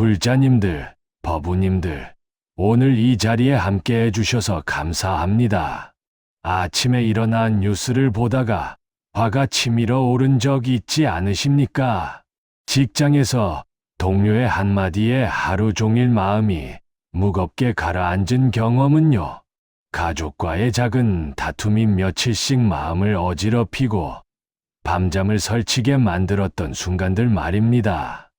불자님들, 법우님들, 오늘 이 자리에 함께 해주셔서 감사합니다. 아침에 일어나 뉴스를 보다가 화가 치밀어 오른 적 있지 않으십니까? 직장에서 동료의 한마디에 하루 종일 마음이 무겁게 가라앉은 경험은요. 가족과의 작은 다툼이 며칠씩 마음을 어지럽히고 밤잠을 설치게 만들었던 순간들 말입니다.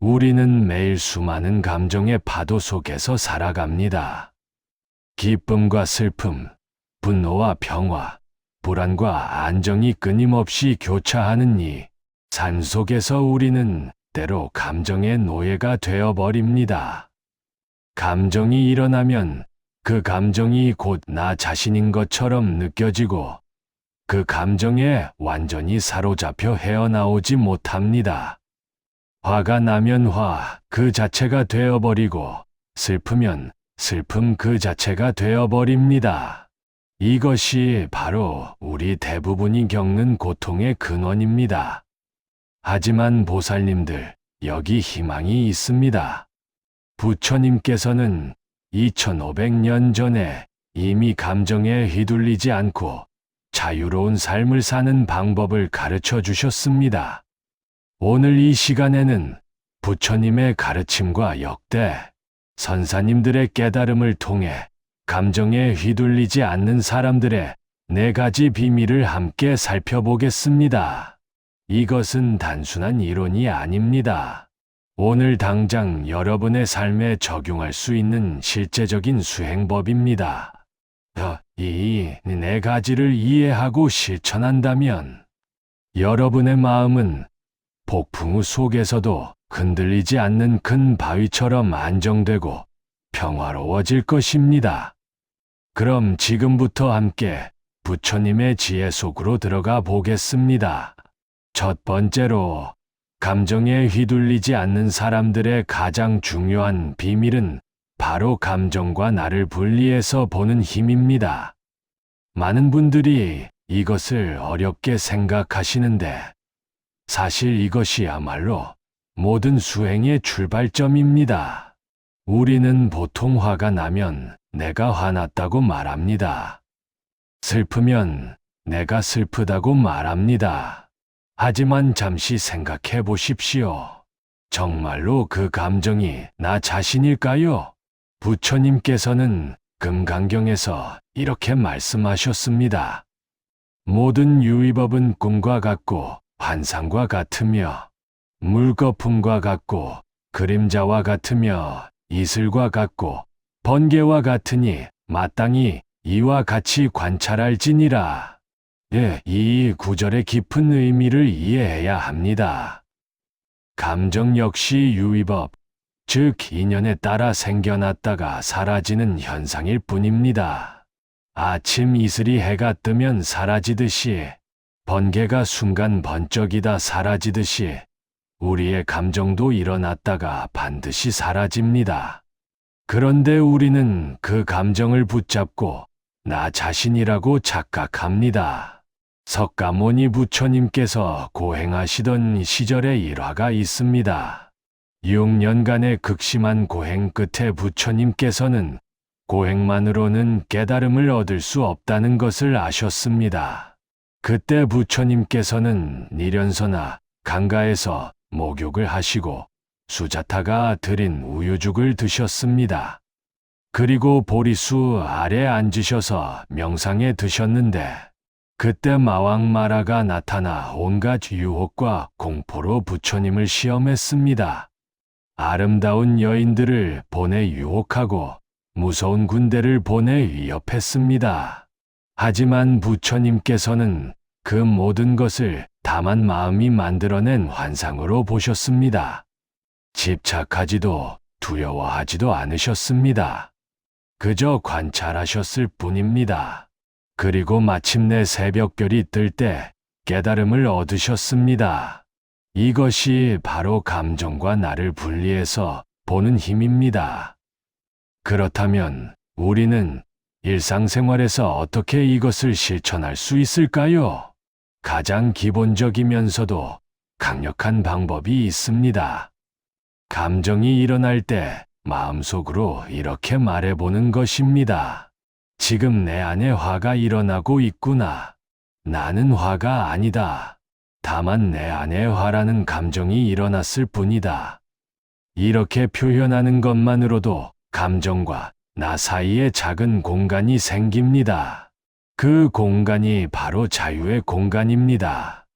우리는 매일 수많은 감정의 파도 속에서 살아갑니다. 기쁨과 슬픔, 분노와 평화, 불안과 안정이 끊임없이 교차하는 이 삶 속에서 우리는 때로 감정의 노예가 되어버립니다. 감정이 일어나면 그 감정이 곧 나 자신인 것처럼 느껴지고 그 감정에 완전히 사로잡혀 헤어나오지 못합니다. 화가 나면 화 그 자체가 되어버리고 슬프면 슬픔 그 자체가 되어버립니다. 이것이 바로 우리 대부분이 겪는 고통의 근원입니다. 하지만 보살님들, 여기 희망이 있습니다. 부처님께서는 2500년 전에 이미 감정에 휘둘리지 않고 자유로운 삶을 사는 방법을 가르쳐 주셨습니다. 오늘 이 시간에는 부처님의 가르침과 역대 선사님들의 깨달음을 통해 감정에 휘둘리지 않는 사람들의 4가지 비밀을 함께 살펴보겠습니다. 이것은 단순한 이론이 아닙니다. 오늘 당장 여러분의 삶에 적용할 수 있는 실제적인 수행법입니다. 이 4가지를 이해하고 실천한다면 여러분의 마음은 폭풍우 속에서도 흔들리지 않는 큰 바위처럼 안정되고 평화로워질 것입니다. 그럼 지금부터 함께 부처님의 지혜 속으로 들어가 보겠습니다. 첫 번째로, 감정에 휘둘리지 않는 사람들의 가장 중요한 비밀은 바로 감정과 나를 분리해서 보는 힘입니다. 많은 분들이 이것을 어렵게 생각하시는데 사실 이것이야말로 모든 수행의 출발점입니다. 우리는 보통 화가 나면 내가 화났다고 말합니다. 슬프면 내가 슬프다고 말합니다. 하지만 잠시 생각해 보십시오. 정말로 그 감정이 나 자신일까요? 부처님께서는 금강경에서 이렇게 말씀하셨습니다. 모든 유의법은 꿈과 같고 환상과 같으며 물거품과 같고 그림자와 같으며 이슬과 같고 번개와 같으니 마땅히 이와 같이 관찰할지니라. 이 구절의 깊은 의미를 이해해야 합니다. 감정 역시 유의법, 즉 인연에 따라 생겨났다가 사라지는 현상일 뿐입니다. 아침 이슬이 해가 뜨면 사라지듯이, 번개가 순간 번쩍이다 사라지듯이 우리의 감정도 일어났다가 반드시 사라집니다. 그런데 우리는 그 감정을 붙잡고 나 자신이라고 착각합니다. 석가모니 부처님께서 고행하시던 시절의 일화가 있습니다. 6년간의 극심한 고행 끝에 부처님께서는 고행만으로는 깨달음을 얻을 수 없다는 것을 아셨습니다. 그때 부처님께서는 니련서나 강가에서 목욕을 하시고 수자타가 드린 우유죽을 드셨습니다. 그리고 보리수 아래 앉으셔서 명상에 드셨는데 그때 마왕마라가 나타나 온갖 유혹과 공포로 부처님을 시험했습니다. 아름다운 여인들을 보내 유혹하고 무서운 군대를 보내 위협했습니다. 하지만 부처님께서는 그 모든 것을 다만 마음이 만들어낸 환상으로 보셨습니다. 집착하지도 두려워하지도 않으셨습니다. 그저 관찰하셨을 뿐입니다. 그리고 마침내 새벽별이 뜰 때 깨달음을 얻으셨습니다. 이것이 바로 감정과 나를 분리해서 보는 힘입니다. 그렇다면 우리는 일상생활에서 어떻게 이것을 실천할 수 있을까요? 가장 기본적이면서도 강력한 방법이 있습니다. 감정이 일어날 때 마음속으로 이렇게 말해보는 것입니다. 지금 내 안에 화가 일어나고 있구나. 나는 화가 아니다. 다만 내 안에 화라는 감정이 일어났을 뿐이다. 이렇게 표현하는 것만으로도 감정과 나 사이에 작은 공간이 생깁니다. 그 공간이 바로 자유의 공간입니다.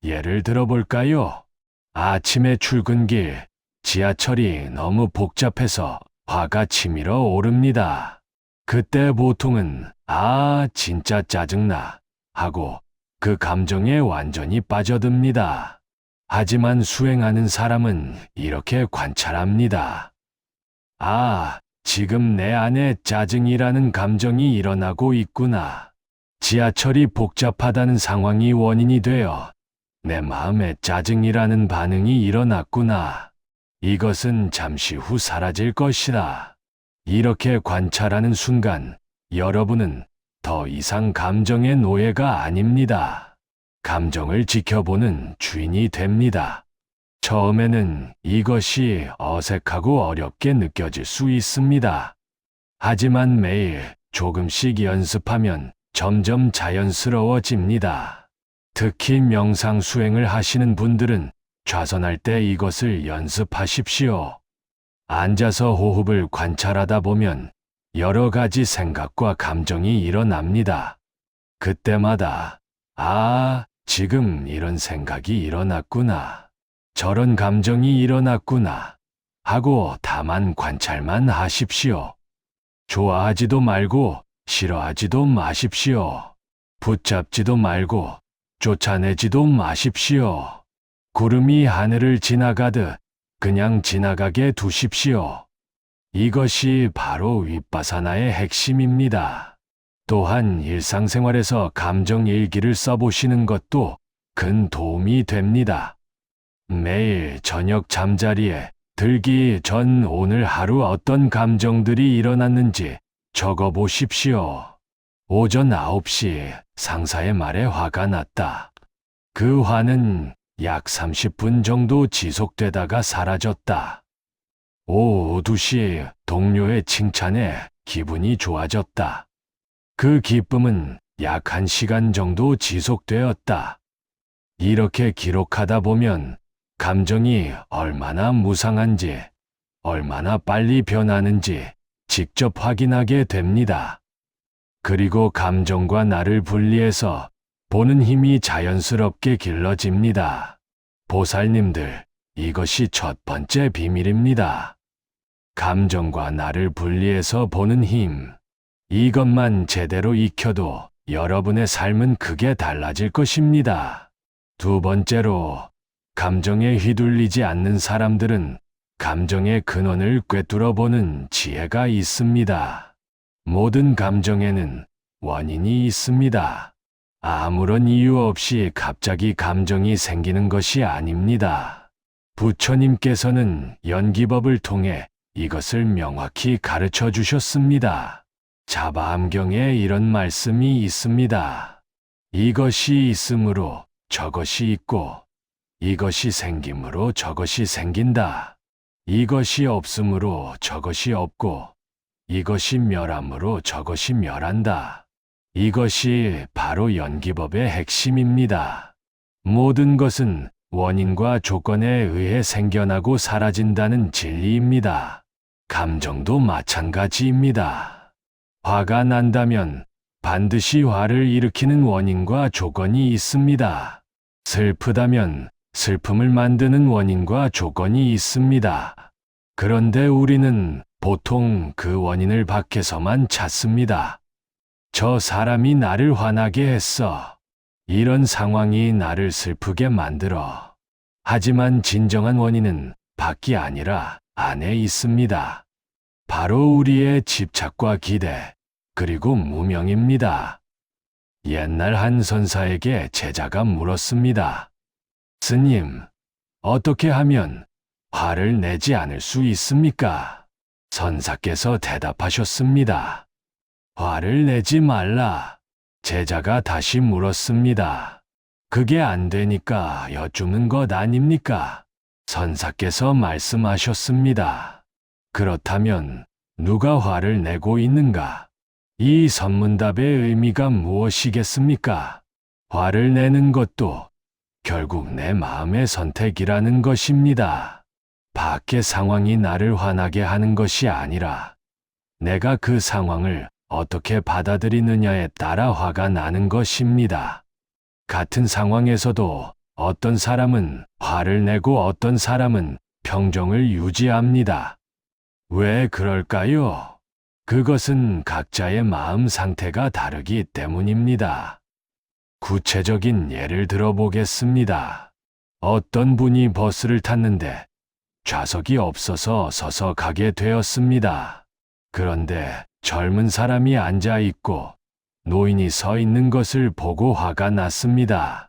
예를 들어볼까요? 아침에 출근길, 지하철이 너무 복잡해서 화가 치밀어 오릅니다. 그때 보통은 진짜 짜증나 하고 그 감정에 완전히 빠져듭니다. 하지만 수행하는 사람은 이렇게 관찰합니다. 지금 내 안에 짜증이라는 감정이 일어나고 있구나. 지하철이 복잡하다는 상황이 원인이 되어 내 마음에 짜증이라는 반응이 일어났구나. 이것은 잠시 후 사라질 것이다. 이렇게 관찰하는 순간 여러분은 더 이상 감정의 노예가 아닙니다. 감정을 지켜보는 주인이 됩니다. 처음에는 이것이 어색하고 어렵게 느껴질 수 있습니다. 하지만 매일 조금씩 연습하면 점점 자연스러워집니다. 특히 명상 수행을 하시는 분들은 좌선할 때 이것을 연습하십시오. 앉아서 호흡을 관찰하다 보면 여러 가지 생각과 감정이 일어납니다. 그때마다 지금 이런 생각이 일어났구나. 저런 감정이 일어났구나. 하고 다만 관찰만 하십시오. 좋아하지도 말고 싫어하지도 마십시오. 붙잡지도 말고 쫓아내지도 마십시오. 구름이 하늘을 지나가듯 그냥 지나가게 두십시오. 이것이 바로 윗바사나의 핵심입니다. 또한 일상생활에서 감정 일기를 써보시는 것도 큰 도움이 됩니다. 매일 저녁 잠자리에 들기 전 오늘 하루 어떤 감정들이 일어났는지 적어보십시오. 오전 9시 상사의 말에 화가 났다. 그 화는 약 30분 정도 지속되다가 사라졌다. 오후 2시 동료의 칭찬에 기분이 좋아졌다. 그 기쁨은 약 1시간 정도 지속되었다. 이렇게 기록하다 보면 감정이 얼마나 무상한지, 얼마나 빨리 변하는지 직접 확인하게 됩니다. 그리고 감정과 나를 분리해서 보는 힘이 자연스럽게 길러집니다. 보살님들, 이것이 첫 번째 비밀입니다. 감정과 나를 분리해서 보는 힘. 이것만 제대로 익혀도 여러분의 삶은 크게 달라질 것입니다. 두 번째로, 감정에 휘둘리지 않는 사람들은 감정의 근원을 꿰뚫어 보는 지혜가 있습니다. 모든 감정에는 원인이 있습니다. 아무런 이유 없이 갑자기 감정이 생기는 것이 아닙니다. 부처님께서는 연기법을 통해 이것을 명확히 가르쳐 주셨습니다. 자바암경에 이런 말씀이 있습니다. 이것이 있으므로 저것이 있고, 이것이 생김으로 저것이 생긴다. 이것이 없으므로 저것이 없고, 이것이 멸함으로 저것이 멸한다. 이것이 바로 연기법의 핵심입니다. 모든 것은 원인과 조건에 의해 생겨나고 사라진다는 진리입니다. 감정도 마찬가지입니다. 화가 난다면 반드시 화를 일으키는 원인과 조건이 있습니다. 슬프다면 슬픔을 만드는 원인과 조건이 있습니다. 그런데 우리는 보통 그 원인을 밖에서만 찾습니다. 저 사람이 나를 화나게 했어. 이런 상황이 나를 슬프게 만들어. 하지만 진정한 원인은 밖이 아니라 안에 있습니다. 바로 우리의 집착과 기대, 그리고 무명입니다. 옛날 한 선사에게 제자가 물었습니다. 스님, 어떻게 하면 화를 내지 않을 수 있습니까? 선사께서 대답하셨습니다. 화를 내지 말라. 제자가 다시 물었습니다. 그게 안 되니까 여쭙는 것 아닙니까? 선사께서 말씀하셨습니다. 그렇다면 누가 화를 내고 있는가? 이 선문답의 의미가 무엇이겠습니까? 화를 내는 것도 결국 내 마음의 선택이라는 것입니다. 밖의 상황이 나를 화나게 하는 것이 아니라 내가 그 상황을 어떻게 받아들이느냐에 따라 화가 나는 것입니다. 같은 상황에서도 어떤 사람은 화를 내고 어떤 사람은 평정을 유지합니다. 왜 그럴까요? 그것은 각자의 마음 상태가 다르기 때문입니다. 구체적인 예를 들어보겠습니다. 어떤 분이 버스를 탔는데 좌석이 없어서 서서 가게 되었습니다. 그런데 젊은 사람이 앉아 있고 노인이 서 있는 것을 보고 화가 났습니다.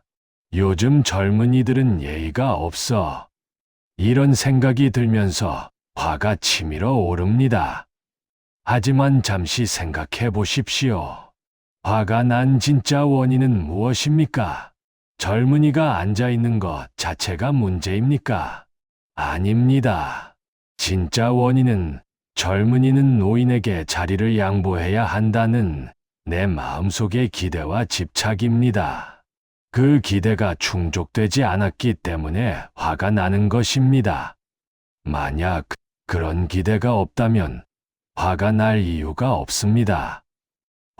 요즘 젊은이들은 예의가 없어. 이런 생각이 들면서 화가 치밀어 오릅니다. 하지만 잠시 생각해 보십시오. 화가 난 진짜 원인은 무엇입니까? 젊은이가 앉아 있는 것 자체가 문제입니까? 아닙니다. 진짜 원인은 젊은이는 노인에게 자리를 양보해야 한다는 내 마음속의 기대와 집착입니다. 그 기대가 충족되지 않았기 때문에 화가 나는 것입니다. 만약 그런 기대가 없다면 화가 날 이유가 없습니다.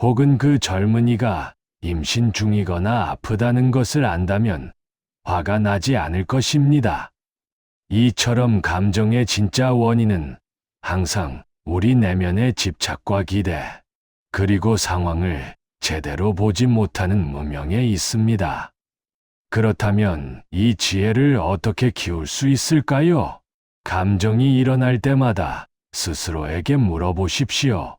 혹은 그 젊은이가 임신 중이거나 아프다는 것을 안다면 화가 나지 않을 것입니다. 이처럼 감정의 진짜 원인은 항상 우리 내면의 집착과 기대, 그리고 상황을 제대로 보지 못하는 무명에 있습니다. 그렇다면 이 지혜를 어떻게 키울 수 있을까요? 감정이 일어날 때마다 스스로에게 물어보십시오.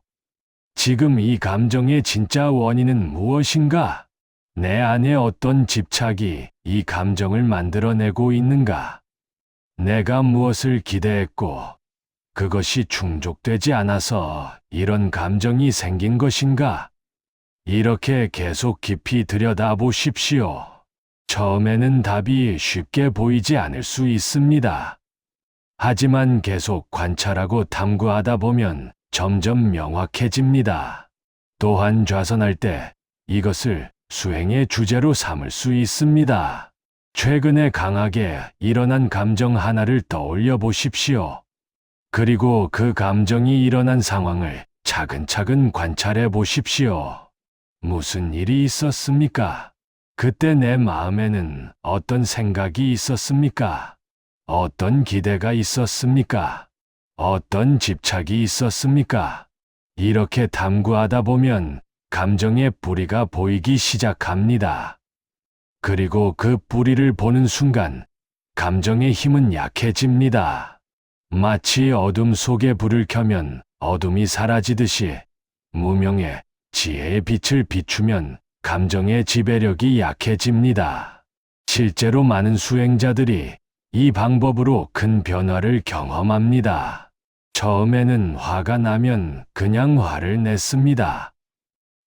지금 이 감정의 진짜 원인은 무엇인가? 내 안에 어떤 집착이 이 감정을 만들어내고 있는가? 내가 무엇을 기대했고 그것이 충족되지 않아서 이런 감정이 생긴 것인가? 이렇게 계속 깊이 들여다보십시오. 처음에는 답이 쉽게 보이지 않을 수 있습니다. 하지만 계속 관찰하고 탐구하다 보면 점점 명확해집니다. 또한 좌선할 때 이것을 수행의 주제로 삼을 수 있습니다. 최근에 강하게 일어난 감정 하나를 떠올려 보십시오. 그리고 그 감정이 일어난 상황을 차근차근 관찰해 보십시오. 무슨 일이 있었습니까? 그때 내 마음에는 어떤 생각이 있었습니까? 어떤 기대가 있었습니까? 어떤 집착이 있었습니까? 이렇게 탐구하다 보면 감정의 뿌리가 보이기 시작합니다. 그리고 그 뿌리를 보는 순간 감정의 힘은 약해집니다. 마치 어둠 속에 불을 켜면 어둠이 사라지듯이 무명의 지혜의 빛을 비추면 감정의 지배력이 약해집니다. 실제로 많은 수행자들이 이 방법으로 큰 변화를 경험합니다. 처음에는 화가 나면 그냥 화를 냈습니다.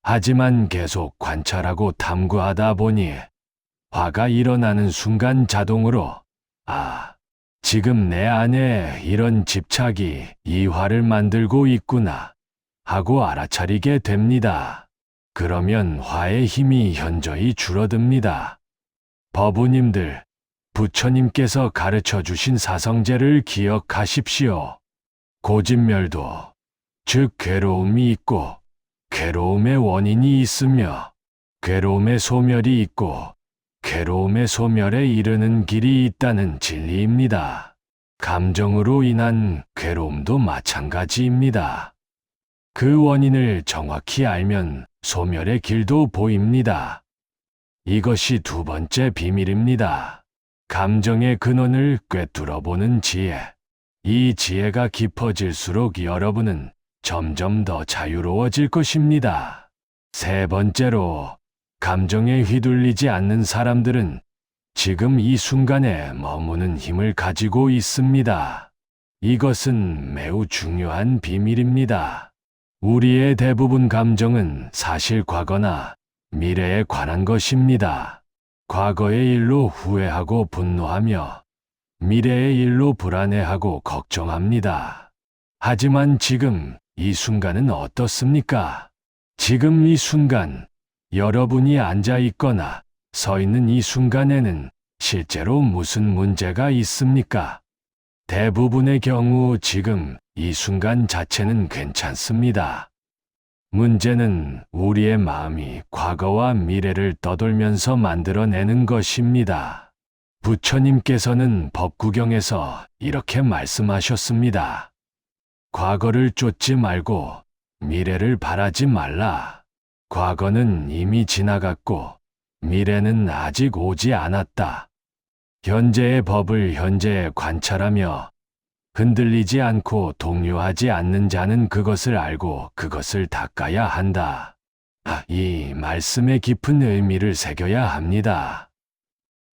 하지만 계속 관찰하고 탐구하다 보니 화가 일어나는 순간 자동으로 지금 내 안에 이런 집착이 이 화를 만들고 있구나 하고 알아차리게 됩니다. 그러면 화의 힘이 현저히 줄어듭니다. 법우님들, 부처님께서 가르쳐 주신 사성제를 기억하십시오. 고진멸도, 즉 괴로움이 있고 괴로움의 원인이 있으며 괴로움의 소멸이 있고 괴로움의 소멸에 이르는 길이 있다는 진리입니다. 감정으로 인한 괴로움도 마찬가지입니다. 그 원인을 정확히 알면 소멸의 길도 보입니다. 이것이 두 번째 비밀입니다. 감정의 근원을 꿰뚫어보는 지혜. 이 지혜가 깊어질수록 여러분은 점점 더 자유로워질 것입니다. 세 번째로, 감정에 휘둘리지 않는 사람들은 지금 이 순간에 머무는 힘을 가지고 있습니다. 이것은 매우 중요한 비밀입니다. 우리의 대부분 감정은 사실 과거나 미래에 관한 것입니다. 과거의 일로 후회하고 분노하며 미래의 일로 불안해하고 걱정합니다. 하지만 지금 이 순간은 어떻습니까? 지금 이 순간, 여러분이 앉아 있거나 서 있는 이 순간에는 실제로 무슨 문제가 있습니까? 대부분의 경우 지금 이 순간 자체는 괜찮습니다. 문제는 우리의 마음이 과거와 미래를 떠돌면서 만들어내는 것입니다. 부처님께서는 법구경에서 이렇게 말씀하셨습니다. 과거를 쫓지 말고 미래를 바라지 말라. 과거는 이미 지나갔고 미래는 아직 오지 않았다. 현재의 법을 현재에 관찰하며 흔들리지 않고 동요하지 않는 자는 그것을 알고 그것을 닦아야 한다. 이 말씀의 깊은 의미를 새겨야 합니다.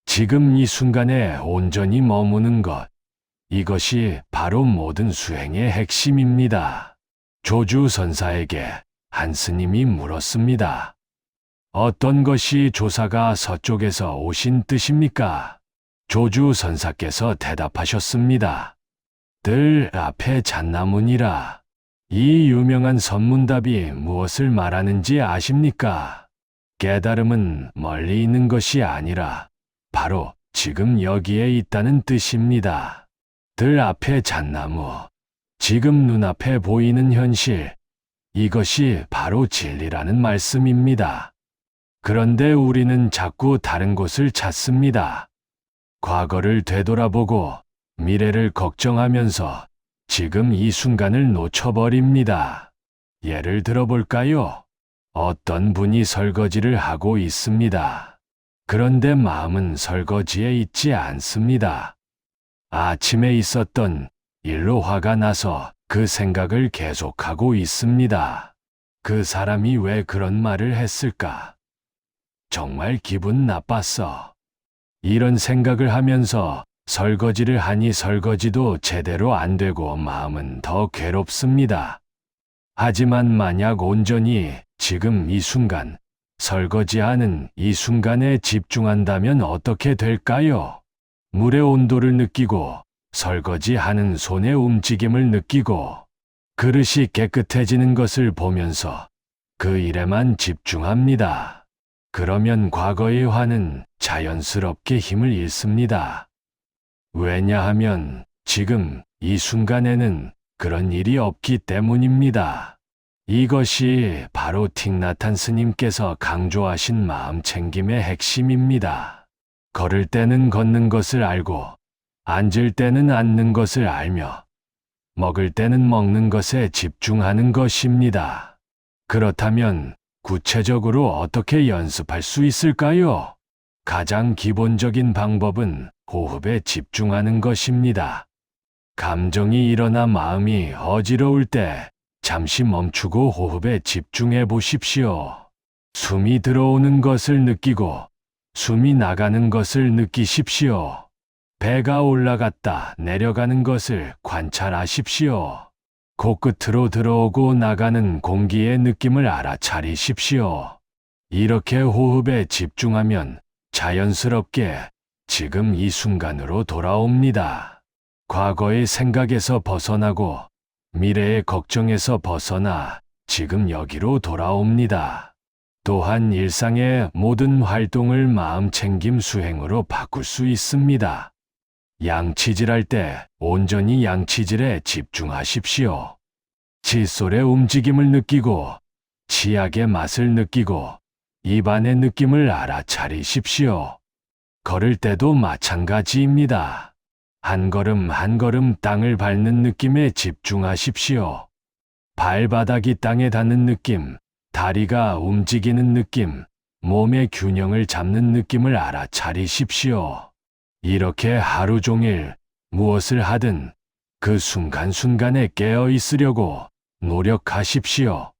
지금 이 순간에 온전히 머무는 것, 이것이 바로 모든 수행의 핵심입니다. 조주선사에게 한 스님이 물었습니다. 어떤 것이 조사가 서쪽에서 오신 뜻입니까? 조주선사께서 대답하셨습니다. 들 앞에 잣나무니라. 이 유명한 선문답이 무엇을 말하는지 아십니까? 깨달음은 멀리 있는 것이 아니라 바로 지금 여기에 있다는 뜻입니다. 들 앞에 잣나무, 지금 눈앞에 보이는 현실, 이것이 바로 진리라는 말씀입니다. 그런데 우리는 자꾸 다른 곳을 찾습니다. 과거를 되돌아보고 미래를 걱정하면서 지금 이 순간을 놓쳐버립니다. 예를 들어볼까요? 어떤 분이 설거지를 하고 있습니다. 그런데 마음은 설거지에 있지 않습니다. 아침에 있었던 일로 화가 나서 그 생각을 계속하고 있습니다. 그 사람이 왜 그런 말을 했을까? 정말 기분 나빴어. 이런 생각을 하면서 설거지를 하니 설거지도 제대로 안 되고 마음은 더 괴롭습니다. 하지만 만약 온전히 지금 이 순간, 설거지하는 이 순간에 집중한다면 어떻게 될까요? 물의 온도를 느끼고, 설거지하는 손의 움직임을 느끼고, 그릇이 깨끗해지는 것을 보면서 그 일에만 집중합니다. 그러면 과거의 화는 자연스럽게 힘을 잃습니다. 왜냐하면 지금 이 순간에는 그런 일이 없기 때문입니다. 이것이 바로 틱나탄 스님께서 강조하신 마음챙김의 핵심입니다. 걸을 때는 걷는 것을 알고, 앉을 때는 앉는 것을 알며, 먹을 때는 먹는 것에 집중하는 것입니다. 그렇다면 구체적으로 어떻게 연습할 수 있을까요? 가장 기본적인 방법은 호흡에 집중하는 것입니다. 감정이 일어나 마음이 어지러울 때 잠시 멈추고 호흡에 집중해 보십시오. 숨이 들어오는 것을 느끼고 숨이 나가는 것을 느끼십시오. 배가 올라갔다 내려가는 것을 관찰하십시오. 코끝으로 들어오고 나가는 공기의 느낌을 알아차리십시오. 이렇게 호흡에 집중하면 자연스럽게 지금 이 순간으로 돌아옵니다. 과거의 생각에서 벗어나고 미래의 걱정에서 벗어나 지금 여기로 돌아옵니다. 또한 일상의 모든 활동을 마음챙김 수행으로 바꿀 수 있습니다. 양치질할 때 온전히 양치질에 집중하십시오. 칫솔의 움직임을 느끼고 치약의 맛을 느끼고 입안의 느낌을 알아차리십시오. 걸을 때도 마찬가지입니다. 한 걸음 한 걸음 땅을 밟는 느낌에 집중하십시오. 발바닥이 땅에 닿는 느낌, 다리가 움직이는 느낌, 몸의 균형을 잡는 느낌을 알아차리십시오. 이렇게 하루 종일 무엇을 하든 그 순간순간에 깨어 있으려고 노력하십시오.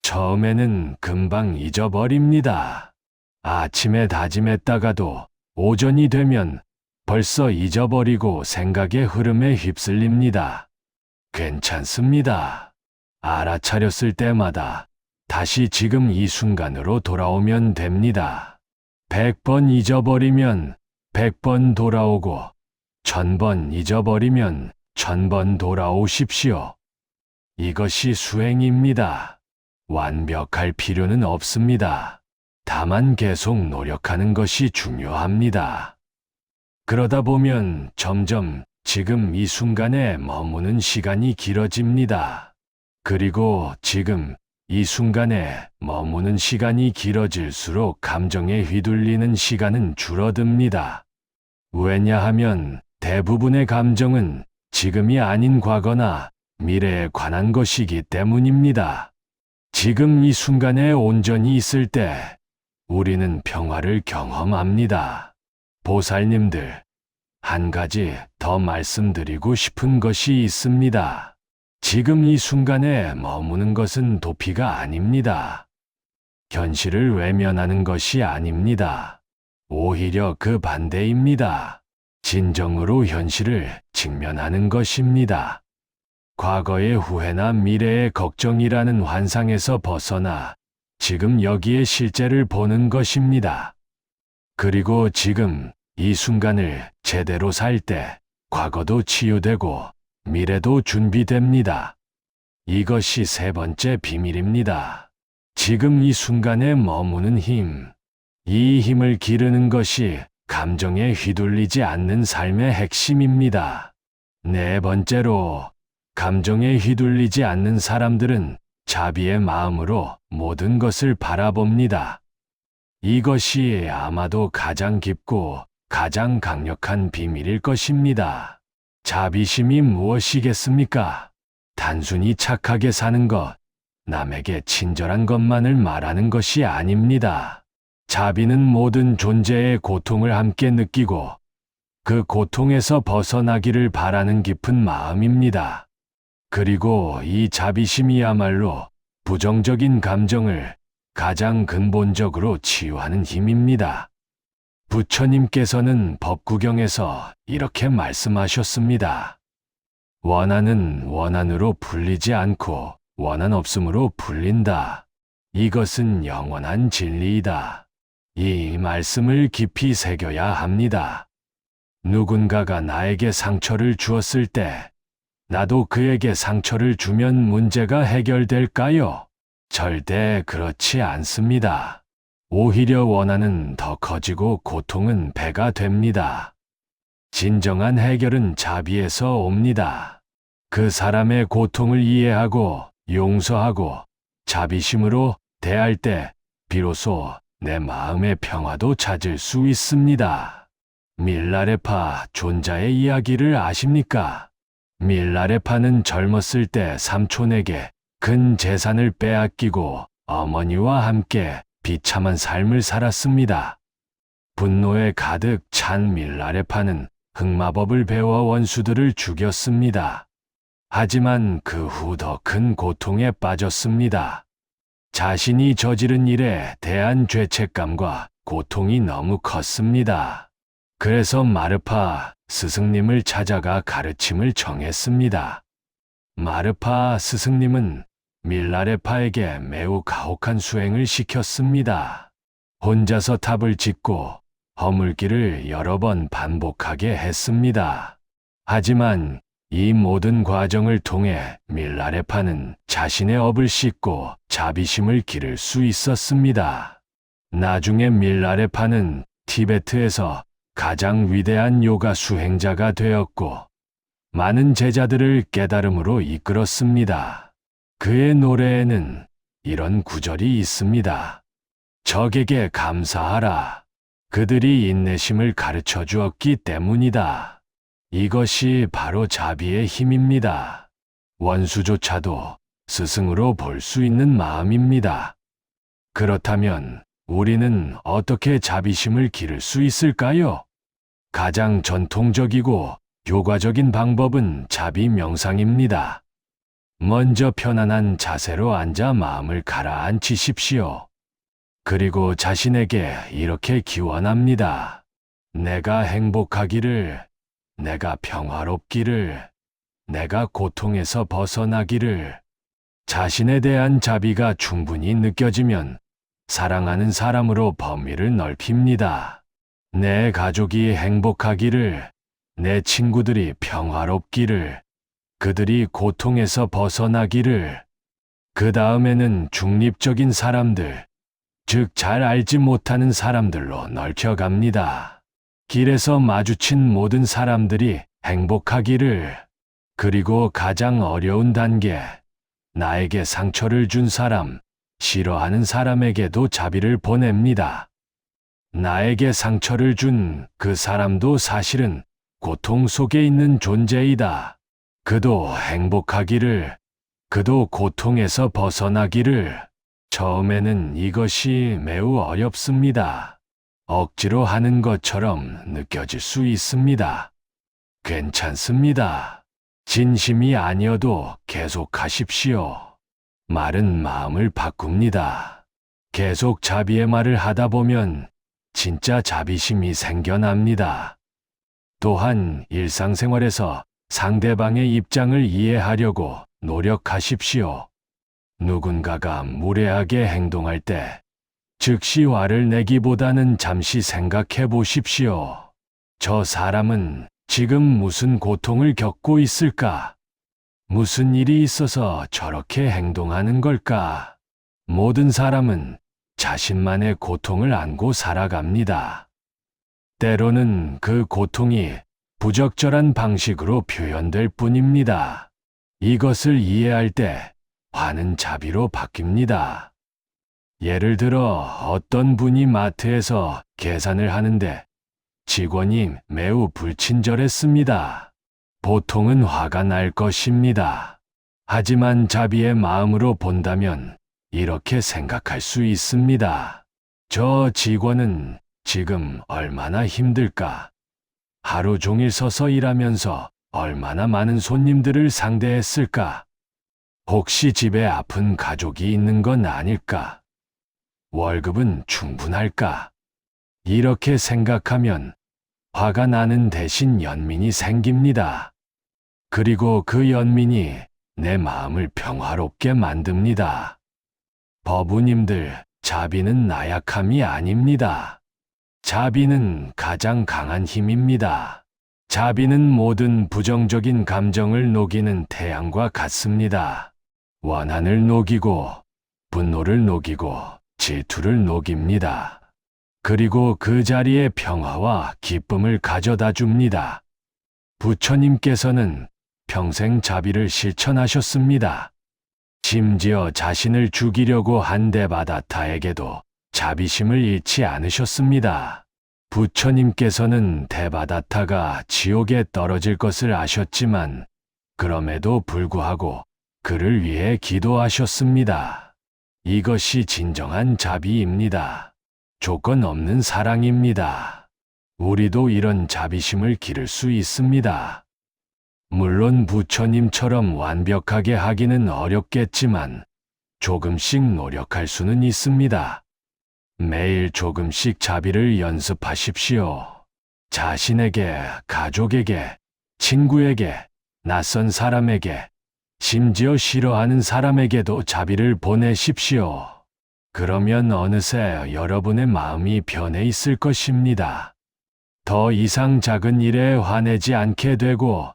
처음에는 금방 잊어버립니다. 아침에 다짐했다가도 오전이 되면 벌써 잊어버리고 생각의 흐름에 휩쓸립니다. 괜찮습니다. 알아차렸을 때마다 다시 지금 이 순간으로 돌아오면 됩니다. 100번 잊어버리면 100번 돌아오고 1000번 잊어버리면 1000번 돌아오십시오. 이것이 수행입니다. 완벽할 필요는 없습니다. 다만 계속 노력하는 것이 중요합니다. 그러다 보면 점점 지금 이 순간에 머무는 시간이 길어집니다. 그리고 지금 이 순간에 머무는 시간이 길어질수록 감정에 휘둘리는 시간은 줄어듭니다. 왜냐하면 대부분의 감정은 지금이 아닌 과거나 미래에 관한 것이기 때문입니다. 지금 이 순간에 온전히 있을 때 우리는 평화를 경험합니다. 보살님들, 한 가지 더 말씀드리고 싶은 것이 있습니다. 지금 이 순간에 머무는 것은 도피가 아닙니다. 현실을 외면하는 것이 아닙니다. 오히려 그 반대입니다. 진정으로 현실을 직면하는 것입니다. 과거의 후회나 미래의 걱정이라는 환상에서 벗어나 지금 여기에 실제를 보는 것입니다. 그리고 지금 이 순간을 제대로 살 때 과거도 치유되고 미래도 준비됩니다. 이것이 세 번째 비밀입니다. 지금 이 순간에 머무는 힘. 이 힘을 기르는 것이 감정에 휘둘리지 않는 삶의 핵심입니다. 네 번째로, 감정에 휘둘리지 않는 사람들은 자비의 마음으로 모든 것을 바라봅니다. 이것이 아마도 가장 깊고 가장 강력한 비밀일 것입니다. 자비심이 무엇이겠습니까? 단순히 착하게 사는 것, 남에게 친절한 것만을 말하는 것이 아닙니다. 자비는 모든 존재의 고통을 함께 느끼고 그 고통에서 벗어나기를 바라는 깊은 마음입니다. 그리고 이 자비심이야말로 부정적인 감정을 가장 근본적으로 치유하는 힘입니다. 부처님께서는 법구경에서 이렇게 말씀하셨습니다. 원한은 원한으로 풀리지 않고 원한 없음으로 풀린다. 이것은 영원한 진리이다. 이 말씀을 깊이 새겨야 합니다. 누군가가 나에게 상처를 주었을 때 나도 그에게 상처를 주면 문제가 해결될까요? 절대 그렇지 않습니다. 오히려 원한은 더 커지고 고통은 배가 됩니다. 진정한 해결은 자비에서 옵니다. 그 사람의 고통을 이해하고 용서하고 자비심으로 대할 때 비로소 내 마음의 평화도 찾을 수 있습니다. 밀라레파 존자의 이야기를 아십니까? 밀라레파는 젊었을 때 삼촌에게 큰 재산을 빼앗기고 어머니와 함께 비참한 삶을 살았습니다. 분노에 가득 찬 밀라레파는 흑마법을 배워 원수들을 죽였습니다. 하지만 그 후 더 큰 고통에 빠졌습니다. 자신이 저지른 일에 대한 죄책감과 고통이 너무 컸습니다. 그래서 마르파 스승님을 찾아가 가르침을 정했습니다. 마르파 스승님은 밀라레파에게 매우 가혹한 수행을 시켰습니다. 혼자서 탑을 짓고 허물기를 여러 번 반복하게 했습니다. 하지만 이 모든 과정을 통해 밀라레파는 자신의 업을 씻고 자비심을 기를 수 있었습니다. 나중에 밀라레파는 티베트에서 가장 위대한 요가 수행자가 되었고 많은 제자들을 깨달음으로 이끌었습니다. 그의 노래에는 이런 구절이 있습니다. 적에게 감사하라. 그들이 인내심을 가르쳐 주었기 때문이다. 이것이 바로 자비의 힘입니다. 원수조차도 스승으로 볼 수 있는 마음입니다. 그렇다면 우리는 어떻게 자비심을 기를 수 있을까요? 가장 전통적이고 효과적인 방법은 자비 명상입니다. 먼저 편안한 자세로 앉아 마음을 가라앉히십시오. 그리고 자신에게 이렇게 기원합니다. 내가 행복하기를, 내가 평화롭기를, 내가 고통에서 벗어나기를. 자신에 대한 자비가 충분히 느껴지면 사랑하는 사람으로 범위를 넓힙니다. 내 가족이 행복하기를, 내 친구들이 평화롭기를, 그들이 고통에서 벗어나기를, 그 다음에는 중립적인 사람들, 즉 잘 알지 못하는 사람들로 넓혀갑니다. 길에서 마주친 모든 사람들이 행복하기를, 그리고 가장 어려운 단계, 나에게 상처를 준 사람, 싫어하는 사람에게도 자비를 보냅니다. 나에게 상처를 준 그 사람도 사실은 고통 속에 있는 존재이다. 그도 행복하기를, 그도 고통에서 벗어나기를. 처음에는 이것이 매우 어렵습니다. 억지로 하는 것처럼 느껴질 수 있습니다. 괜찮습니다. 진심이 아니어도 계속하십시오. 말은 마음을 바꿉니다. 계속 자비의 말을 하다 보면 진짜 자비심이 생겨납니다. 또한 일상생활에서 상대방의 입장을 이해하려고 노력하십시오. 누군가가 무례하게 행동할 때 즉시 화를 내기보다는 잠시 생각해 보십시오. 저 사람은 지금 무슨 고통을 겪고 있을까? 무슨 일이 있어서 저렇게 행동하는 걸까? 모든 사람은 자신만의 고통을 안고 살아갑니다. 때로는 그 고통이 부적절한 방식으로 표현될 뿐입니다. 이것을 이해할 때 화는 자비로 바뀝니다. 예를 들어 어떤 분이 마트에서 계산을 하는데 직원이 매우 불친절했습니다. 보통은 화가 날 것입니다. 하지만 자비의 마음으로 본다면 이렇게 생각할 수 있습니다. 저 직원은 지금 얼마나 힘들까? 하루 종일 서서 일하면서 얼마나 많은 손님들을 상대했을까? 혹시 집에 아픈 가족이 있는 건 아닐까? 월급은 충분할까? 이렇게 생각하면 화가 나는 대신 연민이 생깁니다. 그리고 그 연민이 내 마음을 평화롭게 만듭니다. 법우님들, 자비는 나약함이 아닙니다. 자비는 가장 강한 힘입니다. 자비는 모든 부정적인 감정을 녹이는 태양과 같습니다. 원한을 녹이고, 분노를 녹이고, 질투를 녹입니다. 그리고 그 자리에 평화와 기쁨을 가져다 줍니다. 부처님께서는 평생 자비를 실천하셨습니다. 심지어 자신을 죽이려고 한 데바다타에게도 자비심을 잃지 않으셨습니다. 부처님께서는 데바다타가 지옥에 떨어질 것을 아셨지만 그럼에도 불구하고 그를 위해 기도하셨습니다. 이것이 진정한 자비입니다. 조건 없는 사랑입니다. 우리도 이런 자비심을 기를 수 있습니다. 물론 부처님처럼 완벽하게 하기는 어렵겠지만 조금씩 노력할 수는 있습니다. 매일 조금씩 자비를 연습하십시오. 자신에게, 가족에게, 친구에게, 낯선 사람에게, 심지어 싫어하는 사람에게도 자비를 보내십시오. 그러면 어느새 여러분의 마음이 변해 있을 것입니다. 더 이상 작은 일에 화내지 않게 되고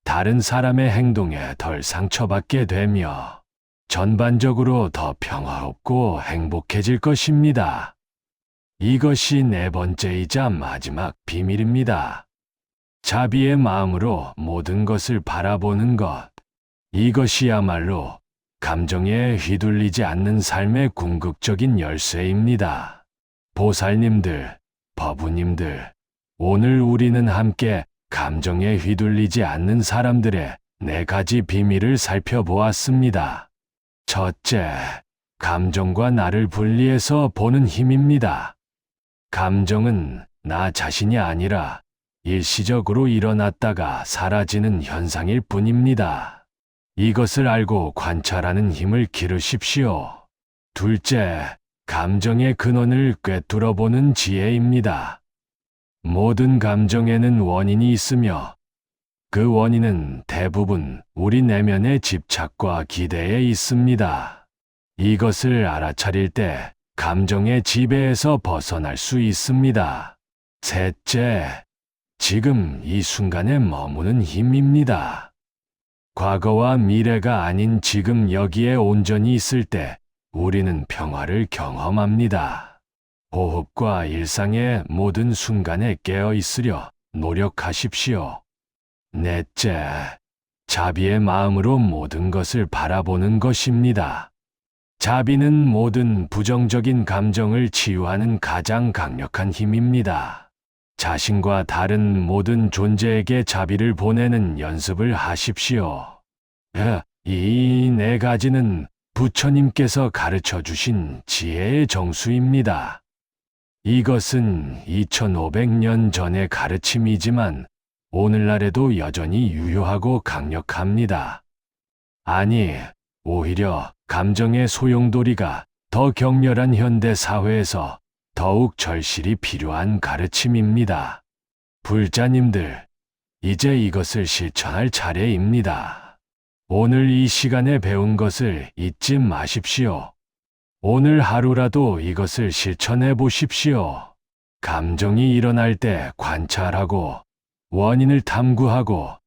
다른 사람의 행동에 덜 상처받게 되며 전반적으로 더 평화롭고 행복해질 것입니다. 이것이 네 번째이자 마지막 비밀입니다. 자비의 마음으로 모든 것을 바라보는 것. 이것이야말로 감정에 휘둘리지 않는 삶의 궁극적인 열쇠입니다. 보살님들, 법우님들, 오늘 우리는 함께 감정에 휘둘리지 않는 사람들의 4가지 비밀을 살펴보았습니다. 첫째, 감정과 나를 분리해서 보는 힘입니다. 감정은 나 자신이 아니라 일시적으로 일어났다가 사라지는 현상일 뿐입니다. 이것을 알고 관찰하는 힘을 기르십시오. 둘째, 감정의 근원을 꿰뚫어보는 지혜입니다. 모든 감정에는 원인이 있으며 그 원인은 대부분 우리 내면의 집착과 기대에 있습니다. 이것을 알아차릴 때 감정의 지배에서 벗어날 수 있습니다. 셋째, 지금 이 순간에 머무는 힘입니다. 과거와 미래가 아닌 지금 여기에 온전히 있을 때 우리는 평화를 경험합니다. 호흡과 일상의 모든 순간에 깨어 있으려 노력하십시오. 넷째, 자비의 마음으로 모든 것을 바라보는 것입니다. 자비는 모든 부정적인 감정을 치유하는 가장 강력한 힘입니다. 자신과 다른 모든 존재에게 자비를 보내는 연습을 하십시오. 이 네 가지는 부처님께서 가르쳐 주신 지혜의 정수입니다. 이것은 2500년 전의 가르침이지만 오늘날에도 여전히 유효하고 강력합니다. 아니, 오히려 감정의 소용돌이가 더 격렬한 현대 사회에서 더욱 절실히 필요한 가르침입니다. 불자님들, 이제 이것을 실천할 차례입니다. 오늘 이 시간에 배운 것을 잊지 마십시오. 오늘 하루라도 이것을 실천해 보십시오. 감정이 일어날 때 관찰하고 원인을 탐구하고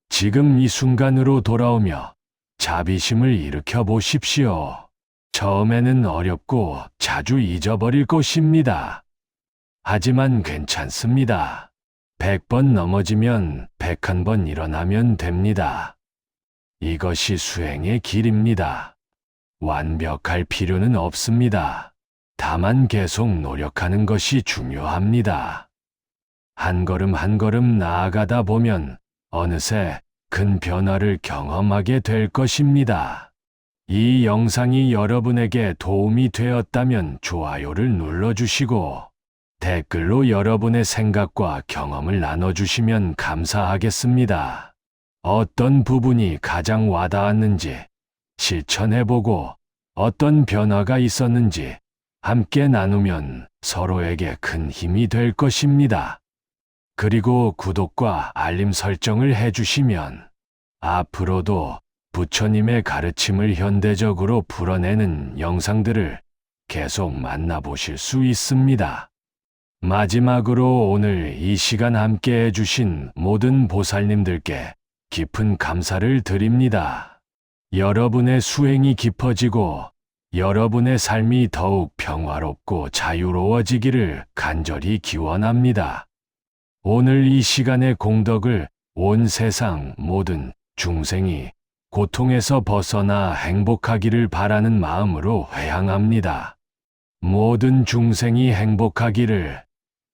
지금 이 순간으로 돌아오며 자비심을 일으켜 보십시오. 처음에는 어렵고 자주 잊어버릴 것입니다. 하지만 괜찮습니다. 100번 넘어지면 101번 일어나면 됩니다. 이것이 수행의 길입니다. 완벽할 필요는 없습니다. 다만 계속 노력하는 것이 중요합니다. 한 걸음 한 걸음 나아가다 보면 어느새 큰 변화를 경험하게 될 것입니다. 이 영상이 여러분에게 도움이 되었다면 좋아요를 눌러주시고 댓글로 여러분의 생각과 경험을 나눠주시면 감사하겠습니다. 어떤 부분이 가장 와닿았는지 실천해보고 어떤 변화가 있었는지 함께 나누면 서로에게 큰 힘이 될 것입니다. 그리고 구독과 알림 설정을 해주시면 앞으로도 부처님의 가르침을 현대적으로 풀어내는 영상들을 계속 만나보실 수 있습니다. 마지막으로 오늘 이 시간 함께 해주신 모든 보살님들께 깊은 감사를 드립니다. 여러분의 수행이 깊어지고 여러분의 삶이 더욱 평화롭고 자유로워지기를 간절히 기원합니다. 오늘 이 시간의 공덕을 온 세상 모든 중생이 고통에서 벗어나 행복하기를 바라는 마음으로 회향합니다. 모든 중생이 행복하기를,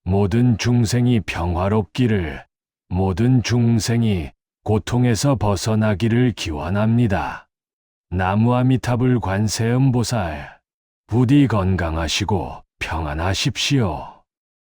모든 중생이 평화롭기를, 모든 중생이 고통에서 벗어나기를 기원합니다. 나무아미타불 관세음보살, 부디 건강하시고 평안하십시오.